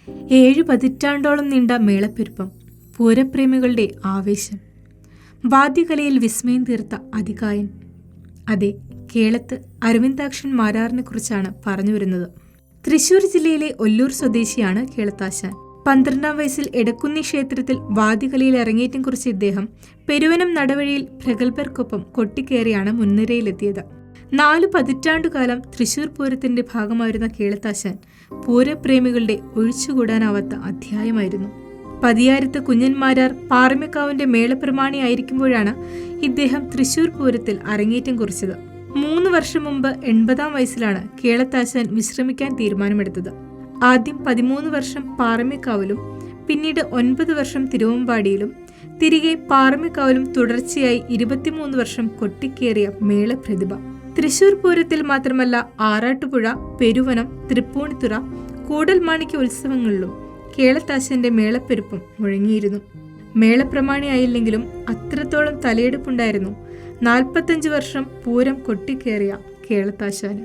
7 പതിറ്റാണ്ടോളം നീണ്ട മേളപ്പെരുപ്പം, പൂരപ്രേമികളുടെ ആവേശം, വാദ്യകലയിൽ വിസ്മയം തീർത്ത അതികായൻ. അതെ, കേളത്ത് അരവിന്ദാക്ഷൻ മാരാറിനെ കുറിച്ചാണ് പറഞ്ഞു വരുന്നത്. തൃശൂർ ജില്ലയിലെ ഒല്ലൂർ സ്വദേശിയാണ് കേളത്താശാൻ. 12-ാം വയസ്സിൽ എടക്കുന്നി ക്ഷേത്രത്തിൽ വാദ്യകലയിൽ അരങ്ങേറ്റം കുറിച്ച ഇദ്ദേഹം പെരുവനം നടവഴിയിൽ പ്രഗത്ഭർക്കൊപ്പം കൊട്ടിക്കേറിയാണ് മുൻനിരയിലെത്തിയത്. 4 പതിറ്റാണ്ടുകാലം തൃശൂർ പൂരത്തിന്റെ ഭാഗമായിരുന്ന കേളത്താശാൻ പൂരപ്രേമികളുടെ ഒഴിച്ചുകൂടാനാവാത്ത അധ്യായമായിരുന്നു. പതിയാരത്ത് കുഞ്ഞന്മാരാർ പാറമേക്കാവിന്റെ മേളപ്രമാണിയായിരിക്കുമ്പോഴാണ് ഇദ്ദേഹം തൃശൂർ പൂരത്തിൽ അരങ്ങേറ്റം കുറിച്ചത്. 3 വർഷം മുമ്പ് 80-ാം വയസ്സിലാണ് കേളത്താശാൻ വിശ്രമിക്കാൻ തീരുമാനമെടുത്തത്. ആദ്യം 13 വർഷം പാറമേക്കാവിലും പിന്നീട് 9 വർഷം തിരുവമ്പാടിയിലും തിരികെ പാറമേക്കാവിലും തുടർച്ചയായി 23 വർഷം കൊട്ടിക്കേറിയ മേളപ്രതിഭ. തൃശൂർ പൂരത്തിൽ മാത്രമല്ല, ആറാട്ടുപുഴ, പെരുവനം, തൃപ്പൂണിത്തുറ, കൂടൽമാണിക്യ ഉത്സവങ്ങളിലും കേളത്താശാന്റെ മേളപ്പെരുപ്പം മുഴങ്ങിയിരുന്നു. മേളപ്രമാണിയായില്ലെങ്കിലും അത്രത്തോളം തലയെടുപ്പുണ്ടായിരുന്നു 45 വർഷം പൂരം കൊട്ടിക്കേറിയ കേളത്താശാന്.